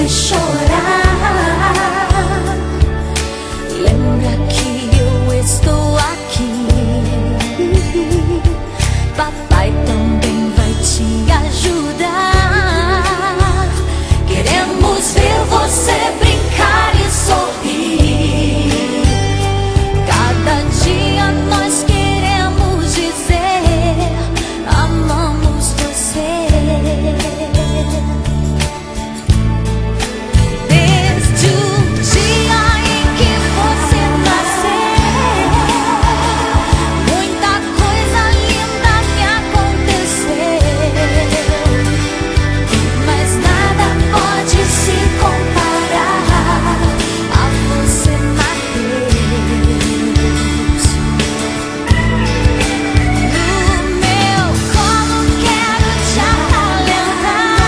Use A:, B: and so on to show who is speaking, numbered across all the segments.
A: você chorar. Lembra que eu estou aqui. Papai também vai te ajudar. Queremos ver você brincar e sorrir. Cada dia nós queremos dizer: amamos você. Desde o dia em que você nasceu, muita coisa linda me aconteceu, mas nada pode se comparar a você, Mateus. No meu colo quero te acalentar,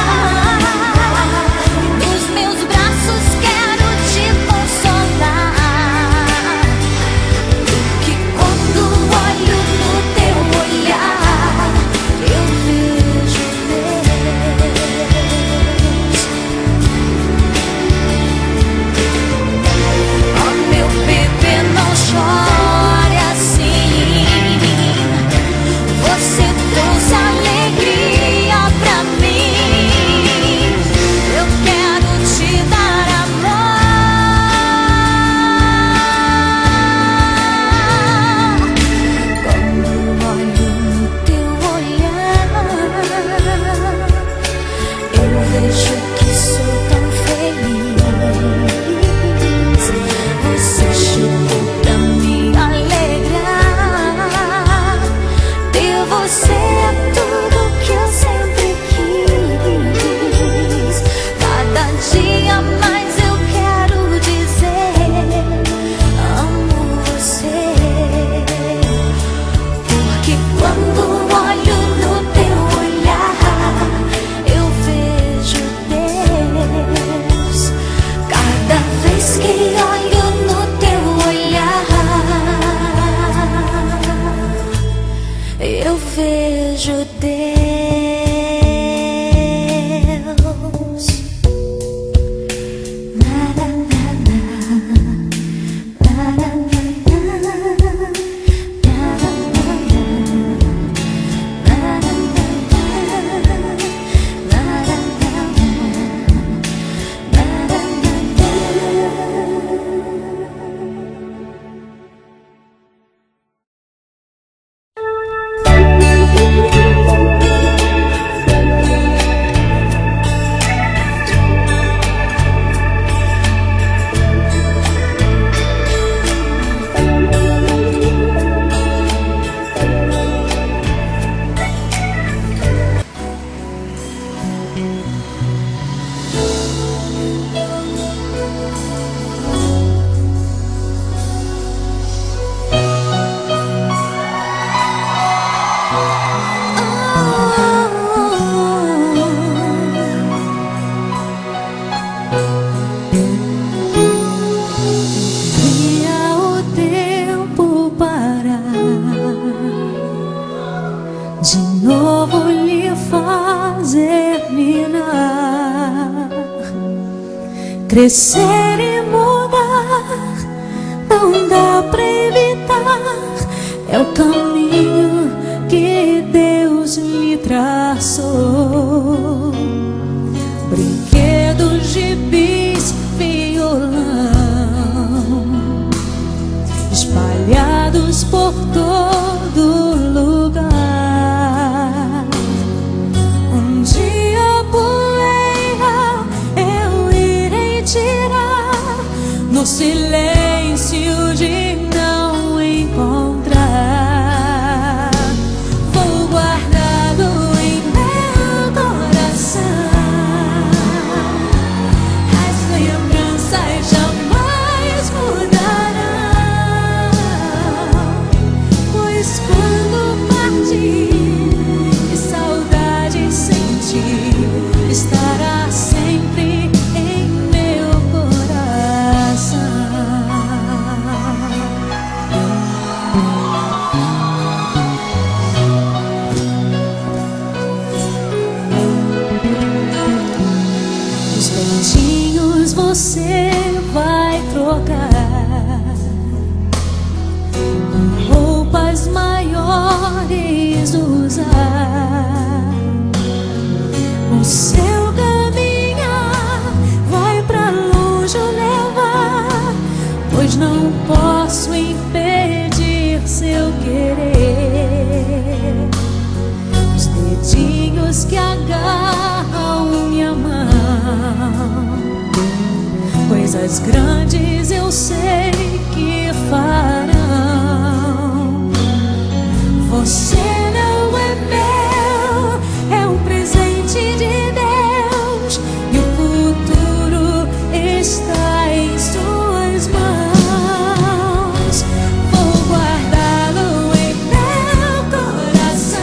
A: nos meus braços quero te consolar, que quando olho no teu olhar eu vejo Deus. Oh, meu bebê, não chore assim. Você trouxe alegria pra mim. Eu quero te dar amor. Quando olho no teu olhar, eu vejo que sou tão feliz. Você chegou pra me alegrar. Ter você é tudo que eu sempre quis. Cada dia mais eu quero dizer: amo você. Porque quando olho no teu olhar eu vejo Deus. Cada vez que olho no teu olhar eu vejo Deus. Na, na, na, na. Na, na, na, na. Na, na, na, na. Na, na, na, na. Na, na,
B: crescer e mudar, não dá pra evitar. É o caminho que Deus lhe traçou. Brinquedos, gibis, violão, espalhados por todo lugar. Um dia a poeira eu irei tirar, no silêncio de não encontrar. Vou guardado em meu coração, as lembranças jamais mudarão, pois quando partir, que saudade sentir, estará sempre em meu coração. dedinhos você vai trocar roupas maiores usar. O seu caminhar vai pra longe levar, pois não posso impedir seu querer. Os dedinhos que agarram minha mão, coisas grandes eu sei que farão. Você não é meu, é um presente de Deus, e o futuro está em suas mãos. Vou guardá-lo em meu coração.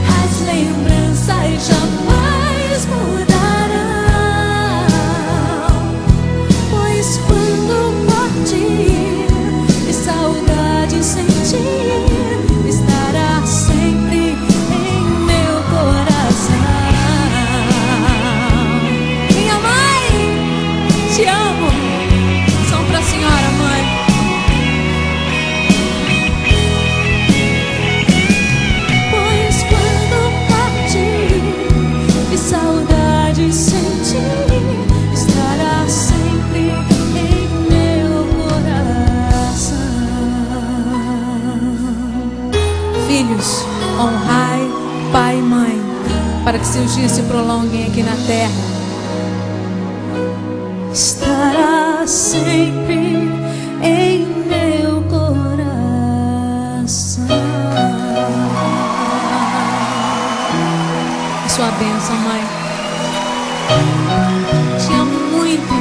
B: As lembranças jamais mudarão, pois quando partir e saudade sentir, estará sempre em meu coração. Minha mãe, te amo. São pra senhora, mãe. Pois quando partir e saudade sentir, estará sempre em meu coração. Filhos, honrai pai e mãe, para que seus dias se prolonguem aqui na terra. Estará sempre em meu coração. A sua bênção, mãe. Te amo muito.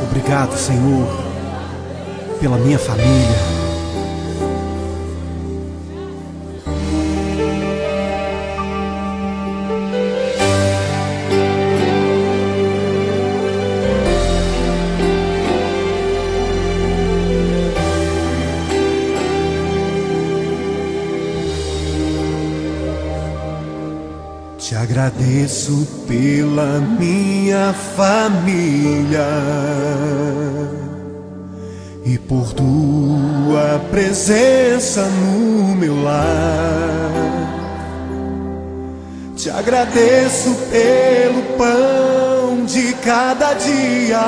C: Obrigado, Senhor, pela minha família. Te agradeço pela minha família e por tua presença no meu lar. Te agradeço pelo pão de cada dia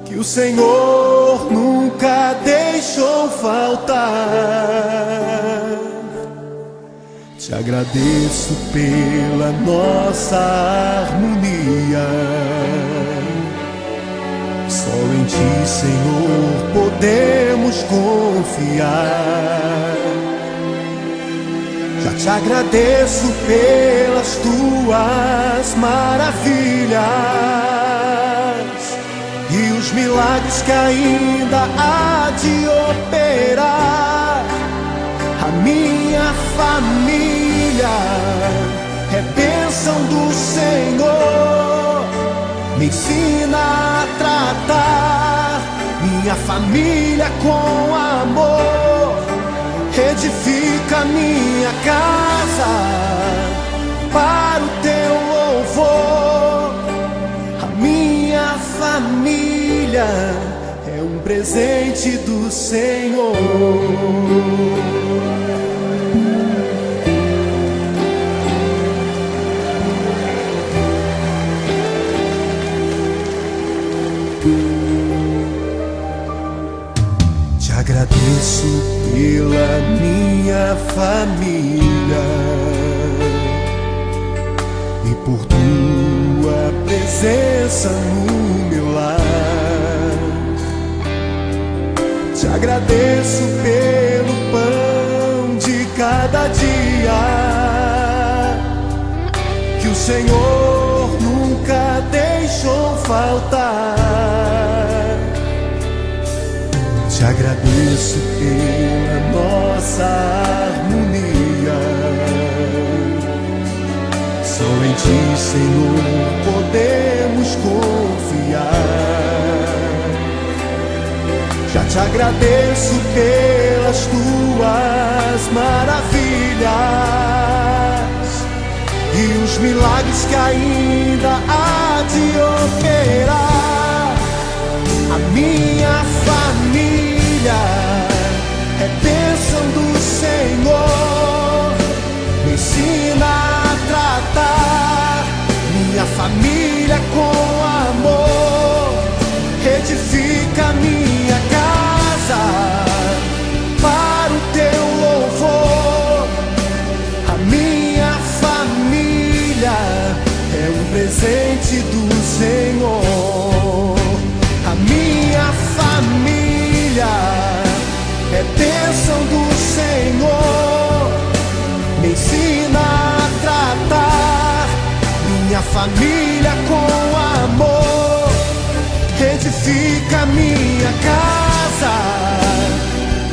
C: que o Senhor nunca deixou faltar. Te agradeço pela nossa harmonia. Só em Ti, Senhor, podemos confiar. Já te agradeço pelas Tuas maravilhas e os milagres que ainda há de operar. A minha família é bênção do Senhor. Me ensina a tratar minha família com amor. Edifica minha casa para o Teu louvor. A minha família é um presente do Senhor. Te agradeço pela minha família e por Tua presença no meu lar. Te agradeço pelo pão de cada dia que o Senhor nunca deixou faltar. Te te agradeço pela nossa harmonia. Só em ti, Senhor, podemos confiar. Já te agradeço pelas tuas maravilhas e os milagres que ainda há de operar. A minha família é bênção do Senhor. Me ensina a tratar minha família com amor. Edifica minha casa para o teu louvor. A minha família é um presente do Senhor. A minha família é bênção do Senhor. Me ensina a tratar minha família com amor. Edifica minha casa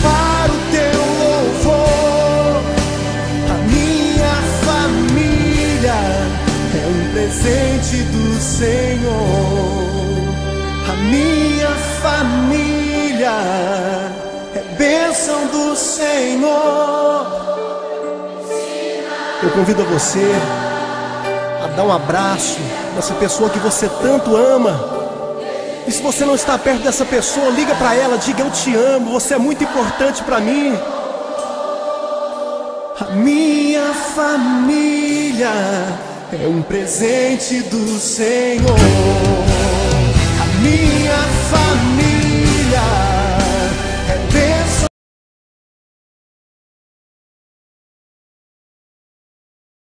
C: para o teu louvor. A minha família é um presente do Senhor. A minha família é bênção do Senhor. Eu convido você a dar um abraço nessa pessoa que você tanto ama. E se você não está perto dessa pessoa, liga para ela, diga: eu te amo, você é muito importante para mim. A minha família é um presente do Senhor. A minha família